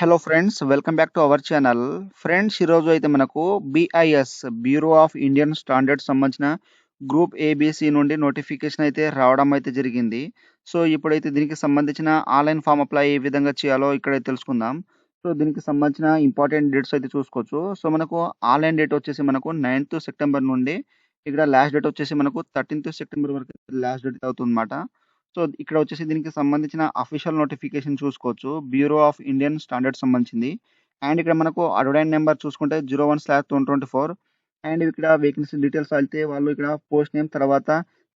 Hello friends, welcome back to our channel. Friends, ఈరోజు అయితే మనకు BIS bureau of Indian standards సంబంధించిన group ABC నుండి నోటిఫికేషన్ అయితే రావడం అయితే జరిగింది. సో ఇప్పుడైతే దీనికి సంబంధించిన ఆన్లైన్ ఫామ్ అప్లై ఏ విధంగా చేయాలో ఇక్కడైతే తెలుసుకుందాం. సో దీనికి సంబంధించిన ఇంపార్టెంట్ డేట్స్ అయితే చూసుకోవచ్చు. సో మనకు ఆన్లైన్ డేట్ వచ్చేసి మనకు 9th సెప్టెంబర్ నుండి ఇక్కడ లాస్ట్ డేట్ వచ్చేసి మనకు 13th సెప్టెంబర్ వరకు లాస్ట్ డేట్ అవుతుందన్నమాట. సో ఇక్కడ వచ్చేసి దీనికి సంబంధించిన అఫీషియల్ నోటిఫికేషన్ చూసుకోవచ్చు. బ్యూరో ఆఫ్ ఇండియన్ స్టాండర్డ్స్ సంబంధించింది. అండ్ ఇక్కడ మనకు అడ్వర్టైజ్ నెంబర్ చూసుకుంటే 01/2024. అండ్ ఇక్కడ వేకెన్సీ డీటెయిల్స్ అయితే వాళ్ళు ఇక్కడ పోస్ట్ నేమ్ తర్వాత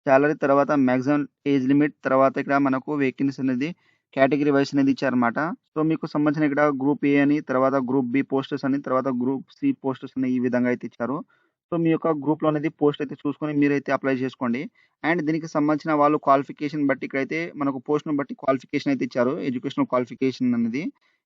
సాలరీ తర్వాత మాక్సిమం ఏజ్ లిమిట్ తర్వాత ఇక్కడ మనకు వేకెన్సీ అనేది కేటగిరీ వైస్ అనేది ఇచ్చారన్నమాట. సో మీకు సంబంధించిన ఇక్కడ గ్రూప్ ఏ అని తర్వాత గ్రూప్ బి పోస్టర్స్ అని తర్వాత గ్రూప్ సి పోస్టర్స్ అని ఈ విధంగా అయితే ఇచ్చారు. సో మీ యొక్క గ్రూప్లో అనేది పోస్ట్ అయితే చూసుకొని మీరైతే అప్లై చేసుకోండి. అండ్ దీనికి సంబంధించిన వాళ్ళు క్వాలిఫికేషన్ బట్టి ఇక్కడైతే మనకు పోస్ట్‌ని బట్టి క్వాలిఫికేషన్ అయితే ఇచ్చారు. ఎడ్యుకేషనల్ క్వాలిఫికేషన్ అనేది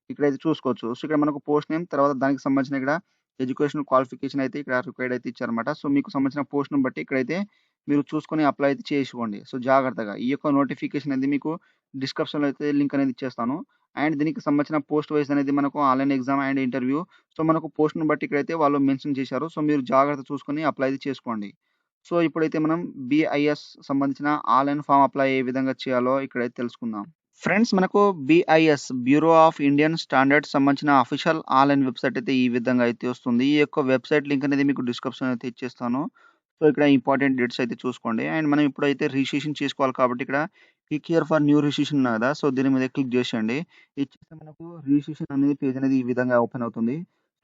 ఇక్కడైతే చూసుకోవచ్చు. సో ఇక్కడ మనకు పోస్ట్ నేమ్ తర్వాత దానికి సంబంధించిన ఇక్కడ ఎడ్యుకేషనల్ క్వాలిఫికేషన్ అయితే ఇక్కడ రిక్వైర్డ్ అయితే ఇచ్చారన్నమాట. సో మీకు సంబంధించిన పోస్ట్‌ని బట్టి ఇక్కడైతే మీరు చూసుకొని అప్లై అయితే చేసుకోండి. సో జాగ్రత్తగా ఈ యొక్క నోటిఫికేషన్ అనేది మీకు డిస్క్రిప్షన్‌లో అయితే లింక్ అనేది ఇచ్చేస్తాను. అండ్ దీనికి సంబంధించిన పోస్ట్ వైస్ అనేది మనకు online exam and interview. So మనకు పోస్ట్‌ని బట్టి ఇక్కడైతే వాళ్ళు మెన్షన్ చేశారు. సో మీరు జాగ్రత్త చూసుకొని అప్లై అయితే చేసుకోండి. సో ఇప్పుడైతే మనం BIS సంబంధించిన ఆన్‌లైన్ ఫామ్ అప్లై ఏ విధంగా చేయాలో ఇక్కడైతే తెలుసుకుందాం. ఫ్రెండ్స్, మనకు BIS bureau of Indian standards సంబంధించిన అఫీషియల్ ఆన్‌లైన్ వెబ్‌సైట్ అయితే ఈ విధంగా అయితే వస్తుంది. ఈ యొక్క వెబ్‌సైట్ లింక్ అనేది మీకు డిస్క్రిప్షన్‌లో అయితే ఇచ్చేస్తాను. సో ఇక్కడ ఇంపార్టెంట్ డేట్స్ అయితే చూసుకోండి. అండ్ మనం ఇప్పుడైతే రిజిస్ట్రేషన్ చేసుకోవాలి కాబట్టి ఇక్కడ click here for new registration ఉంది కదా! సో దీని మీద క్లిక్ చేసేయండి. ఇది చేస్తే మనకు రిజిస్ట్రేషన్ అనేది పేజ్ అనేది ఈ విధంగా ఓపెన్ అవుతుంది.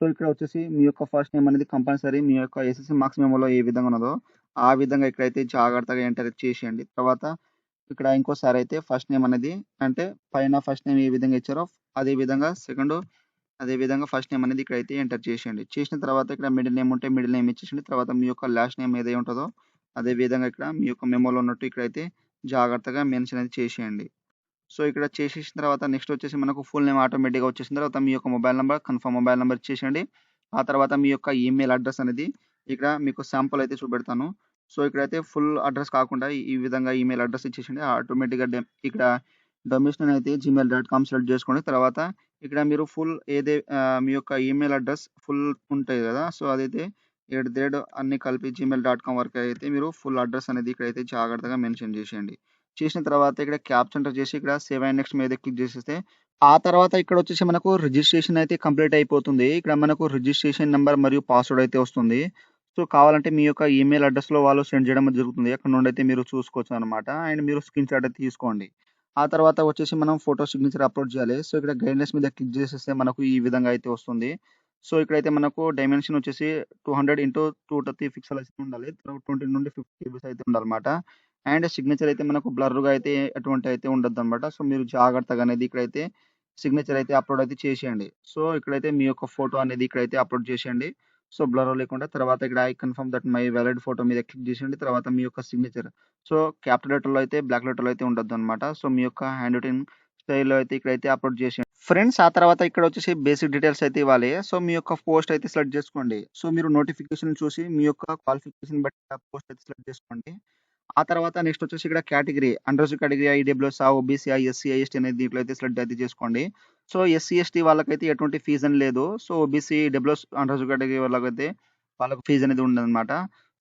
సో ఇక్కడ వచ్చేసి మీ యొక్క ఫస్ట్ నేమ్ అనేది కంపల్సరీ మీ యొక్క ఎస్ఎస్‌సీ మార్క్స్ మెమోలో ఏ విధంగా ఉన్నదో ఆ విధంగా ఇక్కడైతే జాగ్రత్తగా ఎంటర్ చేసేయండి. తర్వాత ఇక్కడ ఇంకోసారి అయితే ఫస్ట్ నేమ్ అనేది అంటే పైన ఫస్ట్ నేమ్ ఏ విధంగా ఇచ్చారో అదే విధంగా అదే విధంగా ఫస్ట్ నేమ్ అనేది ఇక్కడైతే ఎంటర్ చేసేయండి. చేసిన తర్వాత ఇక్కడ మిడిల్ నేమ్ ఉంటే మిడిల్ నేమ్ ఇచ్చేసేయండి. తర్వాత మీ యొక్క లాస్ట్ నేమ్ ఏదై ఉంటదో అదే విధంగా ఇక్కడ మీ యొక్క మెమోలో ఉన్నట్టు ఇక్కడైతే జాగ్రత్తగా మెన్షన్ అనేది చేసేయండి. సో ఇక్కడ చేసేసిన తర్వాత నెక్స్ట్ వచ్చేసి మనకు ఫుల్ నేమ్ ఆటోమేటిక్‌గా వచ్చేసిన తర్వాత మీ యొక్క mobile number confirm mobile number ఇచ్చేసేయండి. ఆ తర్వాత మీ యొక్క ఈమెయిల్ అడ్రెస్ అనేది ఇక్కడ మీకు శాంపుల్ అయితే చూపెడతాను. సో ఇక్కడైతే ఫుల్ అడ్రెస్ కాకుండా ఈ విధంగా ఈమెయిల్ అడ్రెస్ ఇచ్చేసేయండి. ఆటోమేటిక్‌గా ఇక్కడ డొమిషన్ అయితే gmail.com సెలెక్ట్ చేసుకోండి. తర్వాత ఇక్కడ మీరు ఫుల్ మీ యొక్క ఈమెయిల్ అడ్రెస్ ఫుల్ ఉంటాయి కదా! సో అదైతే ఎట్ ది రేట్ అన్నీ కలిపి gmail.com వరకు అయితే మీరు ఫుల్ అడ్రెస్ అనేది ఇక్కడైతే జాగ్రత్తగా మెన్షన్ చేసేయండి. చేసిన తర్వాత ఇక్కడ క్యాప్చా ఎంటర్ చేసి ఇక్కడ సేవ్ అండ్ నెక్స్ట్ మీద క్లిక్ చేసేస్తే ఆ తర్వాత ఇక్కడ వచ్చేసి మనకు రిజిస్ట్రేషన్ అయితే కంప్లీట్ అయిపోతుంది. ఇక్కడ మనకు రిజిస్ట్రేషన్ నంబర్ మరియు పాస్వర్డ్ అయితే వస్తుంది. సో కావాలంటే మీ యొక్క ఈమెయిల్ అడ్రెస్‌లో వాళ్ళు సెండ్ చేయడం జరుగుతుంది. అక్కడ నుండి అయితే మీరు చూసుకోవచ్చు అన్నమాట. అండ్ మీరు స్క్రీన్‌షాట్ అయితే తీసుకోండి. ఆ తర్వాత వచ్చేసి మనం ఫోటో సిగ్నేచర్ అప్‌లోడ్ చేయాలి. సో ఇక్కడ గైడ్‌లైన్స్ మీద క్లిక్ చేసేస్తే మనకు ఈ విధంగా అయితే వస్తుంది. సో ఇక్కడైతే మనకు డైమెన్షన్ వచ్చేసి 200x230 పిక్సెల్ అయితే ఉండాలి. 20-50 కేబీస్ అయితే ఉండాలన్నమాట. అండ్ సిగ్నేచర్ అయితే మనకు బ్లర్‌గా అయితే ఎటువంటి అయితే ఉండొద్దనమాట. సో మీరు జాగ్రత్తగా అనేది ఇక్కడైతే సిగ్నేచర్ అయితే అప్‌లోడ్ అయితే చేసేయండి. సో ఇక్కడైతే మీ యొక్క ఫోటో అనేది ఇక్కడైతే అప్‌లోడ్ చేసేయండి. సో బ్లర్ లేకుండా తర్వాత ఇక్కడ I confirm that my valid photo మీద క్లిక్ చేసేయండి. తర్వాత మీ యొక్క సిగ్నేచర్ సో క్యాపిటల్ లెటర్‌లో అయితే బ్లాక్ లెటర్‌లో అయితే ఉండొద్దనమాట. సో మీ యొక్క హ్యాండ్ రైటింగ్ స్టైల్‌లో అయితే ఇక్కడైతే అప్‌లోడ్ చేసేయండి. ఫ్రెండ్స్, ఆ తర్వాత ఇక్కడ వచ్చేసి బేసిక్ డీటెయిల్స్ అయితే ఇవ్వాలి. సో మీ యొక్క పోస్ట్ అయితే సెలెక్ట్ చేసుకోండి. సో మీరు నోటిఫికేషన్ చూసి మీ యొక్క క్వాలిఫికేషన్ బట్టి ఆ పోస్ట్ అయితే సెలెక్ట్ చేసుకోండి. ఆ తర్వాత నెక్స్ట్ వచ్చేసి ఇక్కడ కేటగిరీ అన్‌రిజర్వ్డ్ కేటగిరీ ఈడబ్ల్యూఎస్‌ఆ, ఓబీసీఆ, ఎస్సీ, ఎస్టీ అనేది దీంట్లో అయితే సెలెక్ట్ అయితే చేసుకోండి. సో ఎస్సీ, ఎస్టీ వాళ్ళకైతే ఎటువంటి ఫీజ్ అని లేదు. So OBC, EWS unreserved category వాళ్ళకైతే వాళ్ళకి ఫీజ్ అనేది ఉండదనమాట.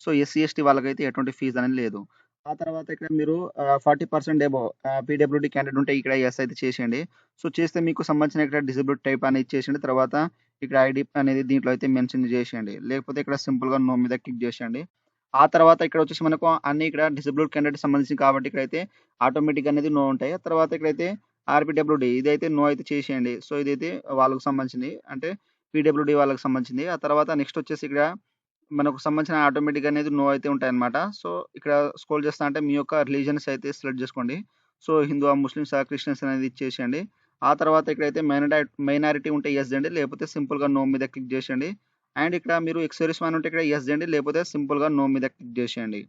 సో ఎస్సీ, ఎస్టీ వాళ్ళకైతే ఎటువంటి ఫీజ్ అనేది లేదు. ఆ తర్వాత ఇక్కడ మీరు 40% అబోవ్ పీడబ్ల్యూడీ క్యాండిడేట్ ఉంటే ఇక్కడ యెస్ అయితే చేసేయండి. సో చేస్తే మీకు సంబంధించిన ఇక్కడ డిసేబుల్డ్ టైప్ అనేది ఇచ్చేసేయండి. తర్వాత ఇక్కడ ఐడీ అనేది దీంట్లో అయితే మెన్షన్ చేసేయండి. లేకపోతే ఇక్కడ సింపుల్‌గా నో మీద క్లిక్ చేసేయండి. ఆ తర్వాత ఇక్కడ వచ్చేసి మనకు అన్ని ఇక్కడ డిసేబుల్డ్ క్యాండిడేట్ సంబంధించింది కాబట్టి ఇక్కడైతే ఆటోమేటిక్‌గా అనేది నో ఉంటాయి. తర్వాత ఇక్కడైతే ఆర్‌పీడబ్ల్యూడీ ఇదైతే నో అయితే చేసేయండి. సో ఇదైతే వాళ్ళకి సంబంధించింది. అంటే పీడబ్ల్యూడీ వాళ్ళకి సంబంధించింది. ఆ తర్వాత నెక్స్ట్ వచ్చేసి ఇక్కడ మనకు సంబంధించిన ఆటోమేటిక్‌గా అనేది నో అయితే ఉంటాయన్నమాట. సో ఇక్కడ స్క్రోల్ చేస్తా అంటే మీ యొక్క రిలీజియన్స్ అయితే సెలెక్ట్ చేసుకోండి. సో హిందువా, ముస్లిమ్సా, క్రిస్టియన్స్ అనేది ఇచ్చేసేయండి. ఆ తర్వాత ఇక్కడైతే మైనారిటీ ఉంటే యెస్ చేయండి. లేకపోతే సింపుల్‌గా నో మీద క్లిక్ చేసేయండి. అండ్ ఇక్కడ మీరు ఎక్స్ సర్వీస్ మ్యాన్ ఉంటే ఇక్కడ యెస్ చేయండి. లేకపోతే సింపుల్‌గా నో మీద క్లిక్ చేసేయండి.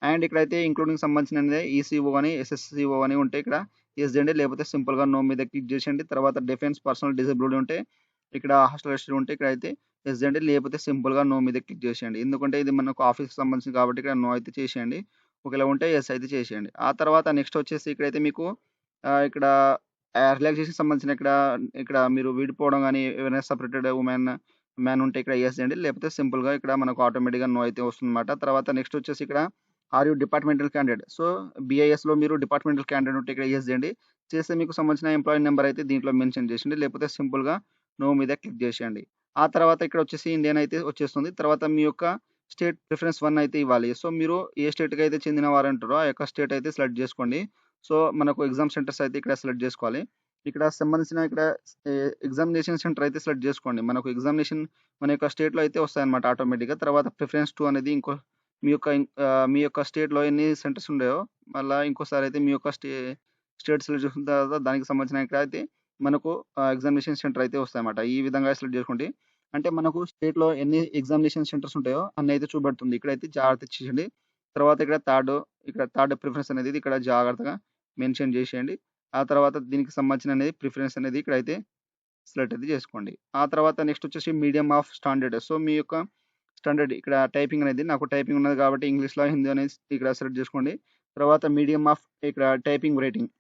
అండ్ ఇక్కడైతే ఇంక్లూడింగ్ సంబంధించినది ఈసీఓ అని, ఎస్ఎస్‌సీఓ అని ఉంటే ఇక్కడ యెస్ చేయండి. లేకపోతే సింపుల్‌గా నో మీద క్లిక్ చేసేయండి. తర్వాత డిఫెన్స్ పర్సనల్ డిజేబుల్డ్ ఉంటే ఇక్కడ హాస్టల్ రెసిడెంట్ ఉంటే ఇక్కడైతే యెస్ చేయండి. లేకపోతే సింపుల్‌గా నో మీద క్లిక్ చేసేయండి. ఎందుకంటే ఇది మనకు ఆఫీస్‌కి సంబంధించింది కాబట్టి ఇక్కడ నో అయితే చేసేయండి. ఒకవేళ ఉంటే యెస్ అయితే చేసేయండి. ఆ తర్వాత నెక్స్ట్ వచ్చేసి ఇక్కడైతే మీకు ఇక్కడ రిలాక్సేషన్ సంబంధించిన ఇక్కడ మీరు విడిపోవడం గాని, ఎవరైనా సెపరేటెడ్ మ్యాన్ ఉంటే ఇక్కడ యెస్ చేయండి. లేకపోతే సింపుల్‌గా ఇక్కడ మనకు ఆటోమేటిక్‌గా నో అయితే వస్తుందన్నమాట. తర్వాత నెక్స్ట్ వచ్చేసి ఇక్కడ are you departmental candidate. So, బీఐఎస్‌లో మీరు డిపార్ట్‌మెంటల్ క్యాండిడేట్ ఉంటే ఇక్కడ యెస్ చేయండి. చేస్తే మీకు సంబంధించిన ఎంప్లాయీ నంబర్ అయితే దీంట్లో మెన్షన్ చేసేయండి. లేకపోతే సింపుల్‌గా నో మీద క్లిక్ చేసేయండి. ఆ తర్వాత ఇక్కడ వచ్చేసి ఇండియన్ అయితే వచ్చేస్తుంది. తర్వాత మీ యొక్క స్టేట్ ప్రిఫరెన్స్ 1 అయితే ఇవ్వాలి. సో, మీరు ఏ స్టేట్‌కి అయితే చెందిన వారంటారో ఆ యొక్క స్టేట్ అయితే సెలెక్ట్ చేసుకోండి. సో, మనకు ఎగ్జామ్ సెంటర్స్ అయితే ఇక్కడ సెలెక్ట్ చేసుకోవాలి. ఇక్కడ సంబంధించిన ఎగ్జామినేషన్ సెంటర్ అయితే సెలెక్ట్ చేసుకోండి. మనకు ఎగ్జామినేషన్ మన యొక్క స్టేట్‌లో అయితే వస్తాయన్నమాట ఆటోమేటిక్‌గా. తర్వాత ప్రిఫరెన్స్ 2 అనేది మీ యొక్క స్టేట్‌లో ఎన్ని సెంటర్స్ ఉన్నాయో మళ్ళా ఇంకోసారి అయితే మీ యొక్క స్టేట్ సెలెక్ట్ చేసుకున్న తర్వాత దానికి సంబంధించిన ఇక్కడైతే మనకు ఎగ్జామినేషన్ సెంటర్ అయితే వస్తాయన్నమాట. ఈ విధంగా సెలెక్ట్ చేసుకోండి. అంటే మనకు స్టేట్‌లో ఎన్ని ఎగ్జామినేషన్ సెంటర్స్ ఉంటాయో అన్ని అయితే చూపెడుతుంది. ఇక్కడైతే జాగ్రత్త చేయండి. తర్వాత ఇక్కడ థర్డ్ ప్రిఫరెన్స్ అనేది ఇక్కడ జాగ్రత్తగా మెన్షన్ చేసేయండి. ఆ తర్వాత దీనికి సంబంధించిన అనేది ప్రిఫరెన్స్ అనేది ఇక్కడైతే సెలెక్ట్ అయితే చేసుకోండి. ఆ తర్వాత నెక్స్ట్ వచ్చేసి మీడియం ఆఫ్ స్టాండర్డ్. సో, మీ యొక్క స్టాండర్డ్ ఇక్కడ టైపింగ్ అనేది నాకు టైపింగ్ ఉన్నది కాబట్టి ఇంగ్లీష్‌లో, హిందీ అనేది ఇక్కడ సెలెక్ట్ చేసుకోండి. తర్వాత మీడియం ఆఫ్ ఇక్కడ టైపింగ్ రేటింగ్.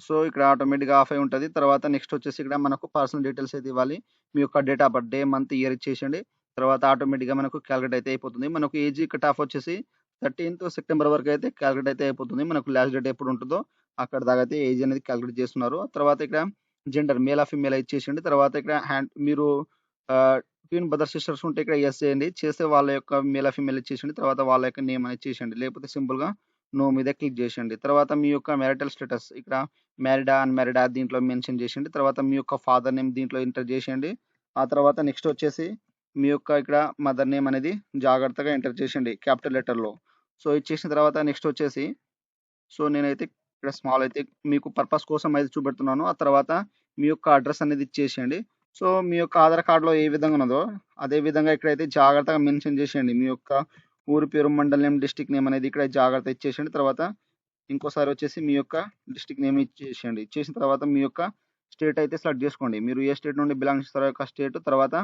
సో, ఇక్కడ ఆటోమేటిక్‌గా ఆఫ్ అయి ఉంటది. తర్వాత నెక్స్ట్ వచ్చేసి ఇక్కడ మనకు పర్సనల్ డీటెయిల్స్ అయితే ఇవ్వాలి. మీ యొక్క date of birth, day, month, year ఇచ్చేసేయండి. తర్వాత ఆటోమేటిక్‌గా మనకు కాలిక్యులేట్ అయితే అయిపోతుంది. మనకు ఏజ్ కట్ ఆఫ్ వచ్చేసి 13థ్ సెప్టెంబర్ వరకు అయితే కాలిక్యులేట్ అయితే అయిపోతుంది. మనకు లాస్ట్ డేట్ ఎప్పుడు ఉంటదో అక్కడి దాకా అయితే ఏజ్ అనేది కాలిక్యులేట్ చేస్తున్నారు. తర్వాత ఇక్కడ జెండర్ మేలా, ఫీమేలా ఇచ్చేసేయండి. తర్వాత ఇక్కడ మీరు ట్విన్ బ్రదర్, సిస్టర్స్ ఉంటే ఇక్కడ యెస్ చేయండి. చేస్తే వాళ్ళ యొక్క మేలా, ఫీమేల్ ఇచ్చేసేయండి. తర్వాత వాళ్ళ యొక్క నేమ్ అనేది ఇచ్చేసేయండి. లేకపోతే సింపుల్‌గా నో మీద క్లిక్ చేసేయండి. తర్వాత మీ యొక్క మ్యారిటల్ స్టేటస్ ఇక్కడ మ్యారీడా, అన్‌మ్యారీడా దీంట్లో మెన్షన్ చేసేయండి. తర్వాత మీ యొక్క ఫాదర్ నేమ్ దీంట్లో ఎంటర్ చేసేయండి. ఆ తర్వాత నెక్స్ట్ వచ్చేసి మీ యొక్క ఇక్కడ మదర్ నేమ్ అనేది జాగ్రత్తగా ఎంటర్ చేసేయండి క్యాపిటల్ లెటర్‌లో. సో, ఇచ్చేసిన తర్వాత నెక్స్ట్ వచ్చేసి నేనైతే ఇక్కడ స్మాల్ అయితే మీకు పర్పస్ కోసం అయితే చూపెడుతున్నాను. ఆ తర్వాత మీ యొక్క అడ్రెస్ అనేది ఇచ్చేసేయండి. సో, మీ యొక్క ఆధార్ కార్డ్‌లో ఏ విధంగా ఉన్నదో అదే విధంగా ఇక్కడైతే జాగ్రత్తగా మెన్షన్ చేసేయండి. మీ యొక్క ఊరి పేరు, మండల్ నేమ్, డిస్ట్రిక్ట్ నేమ్ అనేది ఇక్కడ జాగ్రత్తగా ఇచ్చేసేయండి. తర్వాత ఇంకోసారి వచ్చేసి మీ యొక్క డిస్ట్రిక్ట్ నేమ్ ఇచ్చేసేయండి. ఇచ్చేసిన తర్వాత మీ యొక్క స్టేట్ అయితే సెలెక్ట్ చేసుకోండి. మీరు ఏ స్టేట్ నుండి బిలాంగ్ చేస్తారో ఆ యొక్క స్టేట్, తర్వాత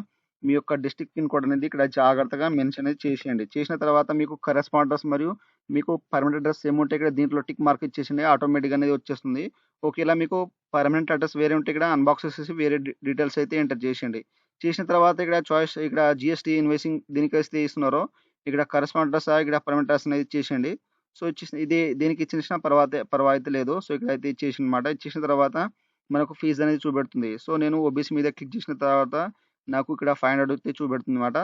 మీ యొక్క డిస్ట్రిక్ట్ పిన్ కోడ్ అనేది ఇక్కడ జాగ్రత్తగా మెన్షన్ అనేది చేసేయండి. చేసిన తర్వాత మీకు కరెస్పాండెన్స్ మరియు మీకు పర్మనెంట్ అడ్రెస్ సేమ్ ఉంటే ఇక్కడ దీంట్లో టిక్ మార్క్ ఇచ్చేసేయండి. ఆటోమేటిక్‌గా అనేది వచ్చేస్తుంది. ఒకవేళ మీకు పర్మనెంట్ అడ్రెస్ వేరే ఉంటే ఇక్కడ అన్బాక్స్ చేసేసి వేరే డీటెయిల్స్ అయితే ఎంటర్ చేసేయండి. చేసిన తర్వాత ఇక్కడ జీఎస్టీ ఇన్వాయిసింగ్ దేనికైతే ఇస్తున్నారో ఇక్కడ కరెస్పాండెంట్ అడ్రెస్సా, ఇక్కడ పర్మనెంట్ అడ్రెస్ అనేది ఇచ్చేసేయండి. సో, దేనికి ఇచ్చేసినా పర్వాయితే లేదు. సో, ఇక్కడైతే ఇచ్చేసానన్నమాట. ఇచ్చేసిన తర్వాత మనకు ఫీజ్ అనేది చూపెడుతుంది. సో, నేను ఓబీసీ మీద క్లిక్ చేసిన తర్వాత నాకు ఇక్కడ 500 అయితే చూపెడుతుందన్నమాట.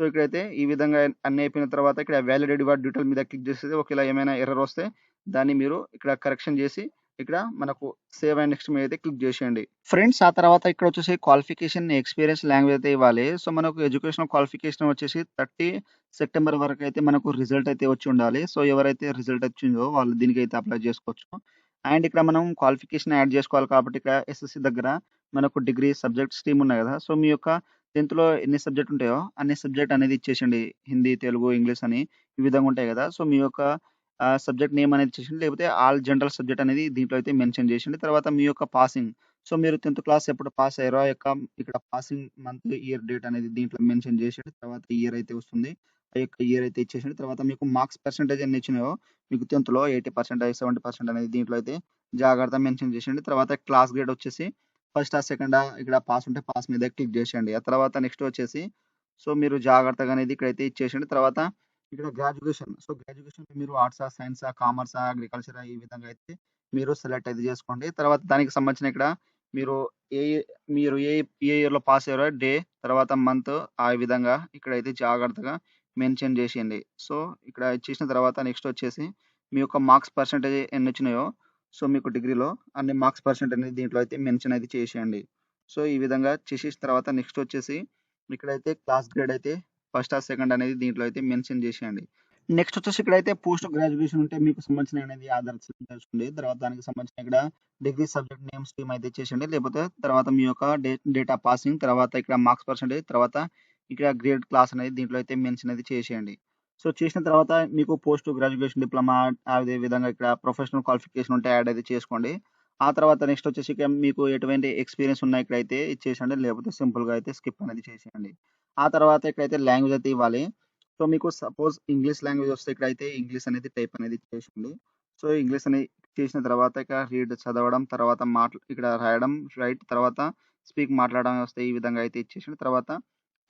సో, ఇక్కడైతే ఈ విధంగా అన్నీ అయిపోయిన తర్వాత ఇక్కడ వాలిడేట్ యువర్ డీటెయిల్ మీద క్లిక్ చేసేసి ఒకవేళ ఏమైనా ఎర్రర్ వస్తే దాన్ని మీరు ఇక్కడ కరెక్షన్ చేసి ఇక్కడ మనకు సేవ్ అండ్ నెక్స్ట్ మీద అయితే క్లిక్ చేసేయండి. ఫ్రెండ్స్ ఆ తర్వాత ఇక్కడ వచ్చేసి క్వాలిఫికేషన్, ఎక్స్‌పీరియన్స్, లాంగ్వేజ్ అయితే ఇవ్వాలి. సో, మనకు ఎడ్యుకేషనల్ క్వాలిఫికేషన్ వచ్చేసి 30 సెప్టెంబర్ వరకు అయితే మనకు రిజల్ట్ అయితే వచ్చి ఉండాలి. సో, ఎవరైతే రిజల్ట్ వచ్చిందో వాళ్ళు దీనికైతే అప్లై చేసుకోవచ్చు. అండ్ ఇక్కడ మనం క్వాలిఫికేషన్ యాడ్ చేసుకోవాలి కాబట్టి ఇక్కడ ఎస్ఎస్‌సి దగ్గర మనకు డిగ్రీ సబ్జెక్ట్ స్ట్రీమ్ ఉన్నాయి కదా! సో, మీ యొక్క 10థ్‌లో ఎన్ని సబ్జెక్ట్ ఉంటాయో అన్ని సబ్జెక్ట్ అనేది ఇచ్చేసేయండి. హిందీ, తెలుగు, ఇంగ్లీష్ అని ఈ విధంగా ఉంటాయి కదా! సో, మీ యొక్క సబ్జెక్ట్ నేమ్ అనేది ఇచ్చేసేయండి. లేకపోతే ఆల్ జనరల్ సబ్జెక్ట్ అనేది దీంట్లో అయితే మెన్షన్ చేసేయండి. తర్వాత మీ యొక్క పాసింగ్. సో, మీరు 10థ్ క్లాస్ ఎప్పుడు పాస్ అయ్యారో ఆ యొక్క ఇక్కడ పాసింగ్ మంత్, ఇయర్, డేట్ అనేది దీంట్లో మెన్షన్ చేసేయండి. తర్వాత ఇయర్ అయితే వస్తుంది. ఆ యొక్క ఇయర్ అయితే ఇచ్చేసేయండి. తర్వాత మీకు మార్క్స్ పర్సెంటేజ్ ఎన్ని వచ్చినాయో మీకు 10థ్‌లో 80%, 70% అనేది దీంట్లో అయితే జాగ్రత్తగా మెన్షన్ చేసేయండి. తర్వాత క్లాస్ గ్రేడ్ వచ్చేసి ఫస్టా, సెకండా ఇక్కడ పాస్ ఉంటే పాస్ మీద క్లిక్ చేసేయండి. ఆ తర్వాత నెక్స్ట్ వచ్చేసి మీరు జాగ్రత్తగా అనేది ఇక్కడైతే ఇచ్చేసేయండి. తర్వాత ఇక్కడ గ్రాడ్యుయేషన్. సో, గ్రాడ్యుయేషన్‌లో మీరు ఆర్ట్సా, సైన్సా, కామర్సా, అగ్రికల్చరా ఈ విధంగా అయితే మీరు సెలెక్ట్ అయితే చేసుకోండి. తర్వాత దానికి సంబంధించిన ఇక్కడ మీరు ఏ ఏ మీరు ఏ ఇయర్‌లో పాస్ అయ్యారో డే, తర్వాత మంత్ ఆ విధంగా ఇక్కడైతే జాగ్రత్తగా మెన్షన్ చేసేయండి. సో, ఇక్కడ ఇచ్చేసిన తర్వాత నెక్స్ట్ వచ్చేసి మీ యొక్క మార్క్స్ పర్సెంటేజ్ ఎన్నొచ్చినాయో మీకు డిగ్రీలో అన్ని మార్క్స్ పర్సెంట్ అనేది దీంట్లో అయితే మెన్షన్ అయితే చేసేయండి. సో, ఈ విధంగా చేసేసిన తర్వాత నెక్స్ట్ వచ్చేసి ఇక్కడైతే క్లాస్ గ్రేడ్ అయితే ఫస్టా, సెకండ్ అనేది దీంట్లో అయితే మెన్షన్ చేసేయండి. నెక్స్ట్ వచ్చేసి ఇక్కడైతే పోస్ట్ గ్రాడ్యుయేషన్ ఉంటే మీకు సంబంధించిన అనేది ఆధార్ సెలెక్ట్ చేసుకోండి. తర్వాత దానికి సంబంధించిన ఇక్కడ డిగ్రీ సబ్జెక్ట్ నేమ్ స్ట్రీమ్ అయితే ఇచ్చేసేయండి. లేకపోతే తర్వాత మీ యొక్క డేట్ ఆఫ్ పాసింగ్, తర్వాత ఇక్కడ మార్క్స్ పర్సెంటేజ్, తర్వాత ఇక్కడ గ్రేడ్ క్లాస్ అనేది దీంట్లో అయితే మెన్షన్ అయితే చేసేయండి. సో, చేసిన తర్వాత మీకు పోస్ట్ గ్రాడ్యుయేషన్ డిప్లొమా అదే విధంగా ఇక్కడ ప్రొఫెషనల్ క్వాలిఫికేషన్ ఉంటే యాడ్ అయితే చేసుకోండి. ఆ తర్వాత నెక్స్ట్ వచ్చేసి ఇక మీకు ఎటువంటి ఎక్స్‌పీరియన్స్ ఉన్నా ఇక్కడైతే ఇచ్చేసేయండి. లేకపోతే సింపుల్‌గా అయితే స్కిప్ అనేది చేసేయండి. ఆ తర్వాత ఇక్కడైతే లాంగ్వేజ్ అయితే ఇవ్వాలి. మీకు సపోజ్ ఇంగ్లీష్ లాంగ్వేజ్ వస్తే ఇక్కడైతే ఇంగ్లీష్ అనేది టైప్ అనేది చేసేయండి. సో, ఇంగ్లీష్ అనేది చేసిన తర్వాత ఇక రీడ్ చదవడం, తర్వాత ఇక్కడ రాయడం, రైట్ తర్వాత స్పీక్ మాట్లాడడం వస్తాయి. ఈ విధంగా అయితే ఇచ్చేసిన తర్వాత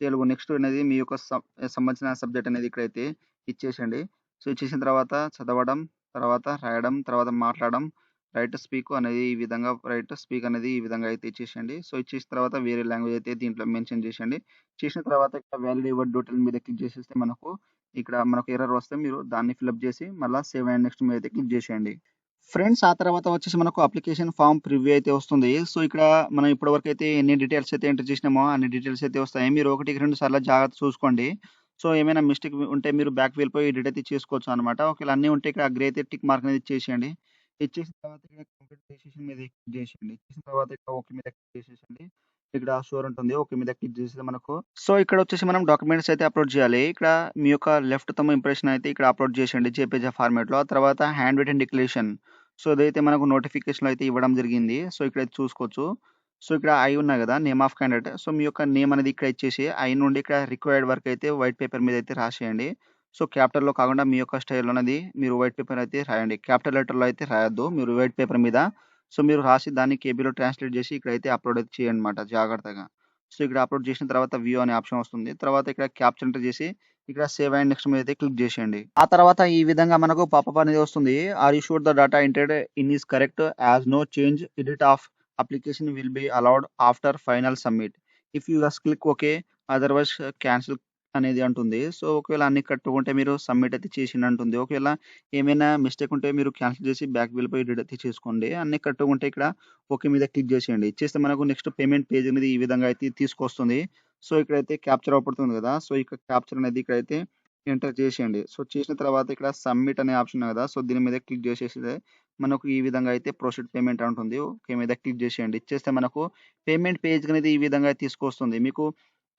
తెలుగు నెక్స్ట్ అనేది మీ యొక్క సంబంధించిన సబ్జెక్ట్ అనేది ఇక్కడైతే ఇచ్చేసేయండి. సో, ఇచ్చేసిన తర్వాత చదవడం, తర్వాత రాయడం, తర్వాత మాట్లాడడం, రైట్ స్పీక్ అనేది ఈ విధంగా రైట్ స్పీక్ అనేది ఈ విధంగా అయితే ఇచ్చేసేయండి. సో, ఇచ్చేసిన తర్వాత వేరే లాంగ్వేజ్ అయితే దీంట్లో మెన్షన్ చేసేయండి. చేసిన తర్వాత ఇక్కడ వాలిడ్ యువర్ డీటెయిల్ మీద క్లిక్ చేసేస్తే ఇక్కడ మనకు ఎర్రర్ వస్తే మీరు దాన్ని ఫిలప్ చేసి మళ్ళా సేవ్ అండ్ నెక్స్ట్ మీద అయితే క్లిక్ చేసేయండి. ఫ్రెండ్స్ ఆ తర్వాత వచ్చేసి మనకు అప్లికేషన్ ఫార్మ్ ప్రివ్యూ అయితే వస్తుంది. సో, ఇక్కడ మనం ఇప్పటివరకు అయితే ఎన్ని డీటెయిల్స్ అయితే ఎంటర్ చేసినామో అన్ని డీటెయిల్స్ అయితే వస్తాయి. మీరు 1కి 2 సార్లు జాగ్రత్తగా చూసుకోండి. సో, ఏమైనా మిస్టేక్ ఉంటే మీరు బ్యాక్ వెళ్ళిపోయి ఎడిట్ అయితే చేసుకోవచ్చు అనమాట. ఒకవేళ అన్నీ ఉంటే ఇక్కడ గ్రే అయితే టిక్ మార్క్ అనేది ఇచ్చేసేయండి. ఇచ్చేసిన తర్వాత ఇక్కడ కంప్లీట్ డెసిషన్ మీద క్లిక్ చేసేయండి. చేసిన తర్వాత ఇక్కడ ఓకే మీద క్లిక్ చేసేసండి. ఇక్కడ షూర్ ఉంటుంది. ఓకే మీద క్లిక్ చేస్తే మనకు సో, ఇక్కడ వచ్చేసి మనం డాక్యుమెంట్స్ అయితే అప్లోడ్ చేయాలి. ఇక్కడ మీ యొక్క లెఫ్ట్ థంబ్ ఇంప్రెషన్ అయితే ఇక్కడ అప్లోడ్ చేసేయండి జేపీజీ ఫార్మాట్‌లో. తర్వాత హ్యాండ్ రిటెన్ డిక్లరేషన్. సో, ఇదైతే మనకు నోటిఫికేషన్‌లో అయితే ఇవ్వడం జరిగింది. సో, ఇక్కడైతే చూసుకోవచ్చు. సో, ఇక్కడ ఐ ఉన్నాయి గదా! Name of candidate. సో, మీ యొక్క నేమ్ అనేది ఇక్కడ ఇచ్చేసి ఐ నుండి ఇక్కడ రిక్వైర్డ్ వర్క్ అయితే వైట్ పేపర్ మీద అయితే రాసేయండి. సో, క్యాపిటల్‌లో కాకుండా మీ యొక్క స్టైల్‌లో అనేది మీరు వైట్ పేపర్ అయితే రాయండి. క్యాపిటల్ లెటర్‌లో అయితే రాయొద్దు. మీరు వైట్ పేపర్ మీద సో, మీరు రాసి దాన్ని కేబీలో ట్రాన్స్‌లేట్ చేసి ఇక్కడైతే అప్లోడ్ అయితే చేయండన్నమాట జాగ్రత్తగా. సో, ఇక్కడ అప్లోడ్ చేసిన తర్వాత వ్యూ అనే ఆప్షన్ వస్తుంది. తర్వాత ఇక్కడ క్యాప్చర్ ఎంటర్ చేసి ఇక్కడ సేవ్ అండ్ నెక్స్ట్ మీద అయితే క్లిక్ చేసేయండి. ఆ తర్వాత ఈ విధంగా మనకు పాపప్ అనేది వస్తుంది. Are you sure the data entered in is correct as no change edit of application will be allowed after final submit. If you just click okay otherwise cancel అనేది అంటుంది. సో, ఒకవేళ అన్ని కరెక్ట్‌గా ఉంటే మీరు సబ్మిట్ అయితే చేసిండంటుంది. ఒకవేళ ఏమైనా మిస్టేక్ ఉంటే మీరు క్యాన్సిల్ చేసి బ్యాక్ వెళ్ళిపోయి ఎడిట్ అయితే చేసుకోండి. అన్ని కరెక్ట్‌గా ఉంటే ఇక్కడ ఓకే మీద క్లిక్ చేసేయండి. చేస్తే మనకు నెక్స్ట్ పేమెంట్ పేజ్ అనేది ఈ విధంగా అయితే తీసుకొస్తుంది. సో, ఇక్కడైతే క్యాప్చర్ అవుపడుతుంది గదా! సో, ఇక్కడ క్యాప్చర్ అనేది ఇక్కడైతే ఎంటర్ చేసేయండి. సో, చేసిన తర్వాత ఇక్కడ సబ్మిట్ అనే ఆప్షన్ ఉంది గదా! సో, దీని మీద క్లిక్ చేసేస్తే మనకు ఈ విధంగా అయితే ప్రొసీడ్ పేమెంట్ అంటుంది. ఓకే మీద క్లిక్ చేసేయండి. ఇచ్చేస్తే మనకు పేమెంట్ పేజ్ అనేది ఈ విధంగా తీసుకొస్తుంది. మీకు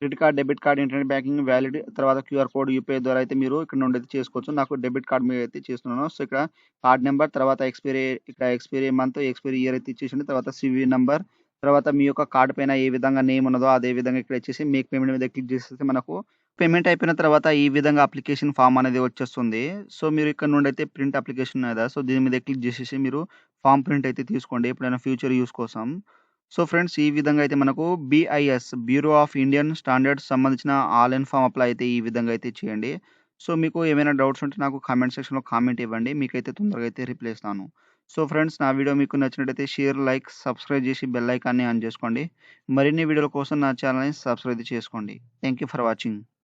credit card, debit card, internet banking, valid తర్వాత క్యూఆర్ కోడ్, యూపీఐ ద్వారా అయితే మీరు ఇక్కడ నుండి అయితే చేసుకోవచ్చు. నాకు డెబిట్ కార్డ్ మీద అయితే చేస్తున్నాను. సో, ఇక్కడ కార్డ్ నంబర్, తర్వాత ఎక్స్‌పైరీ మంత్, ఎక్స్‌పైరీ ఇయర్ అయితే ఇచ్చేసేయండి. తర్వాత సీవీ నంబర్, తర్వాత మీ యొక్క కార్డ్ పైన ఏ విధంగా నేమ్ ఉన్నదో అదే విధంగా ఇక్కడ ఇచ్చేసి మేక్ పేమెంట్ మీద క్లిక్ చేసేస్తే మనకు పేమెంట్ అయిపోయిన తర్వాత ఈ విధంగా అప్లికేషన్ ఫార్మ్ అనేది వచ్చేస్తుంది. సో, మీరు ఇక్కడ నుండి అయితే ప్రింట్ అప్లికేషన్ ఉన్నది కదా! సో, దీని మీద క్లిక్ చేసేసి మీరు ఫార్మ్ ప్రింట్ అయితే తీసుకోండి. ఎప్పుడైనా ఫ్యూచర్ యూజ్ కోసం. సో, ఫ్రెండ్స్ ఈ విధంగా అయితే మనకు BIS bureau of Indian standards సంబంధించిన ఆల్ ఇన్ ఫార్మ్ అప్లై అయితే ఈ విధంగా అయితే చేయండి. సో, మీకు ఏమైనా డౌట్స్ ఉంటే నాకు కామెంట్ సెక్షన్‌లో కామెంట్ ఇవ్వండి. మీకైతే తొందరగా అయితే రిప్లై ఇస్తాను. సో, ఫ్రెండ్స్ నా వీడియో మీకు నచ్చినట్టయితే షేర్, లైక్, సబ్స్క్రైబ్ చేసి బెల్ ఐకాన్‌ని ఆన్ చేసుకోండి. మరిన్ని వీడియోల కోసం నా ఛానెల్‌ని సబ్స్క్రైబ్ చేసుకోండి. Thank you for watching.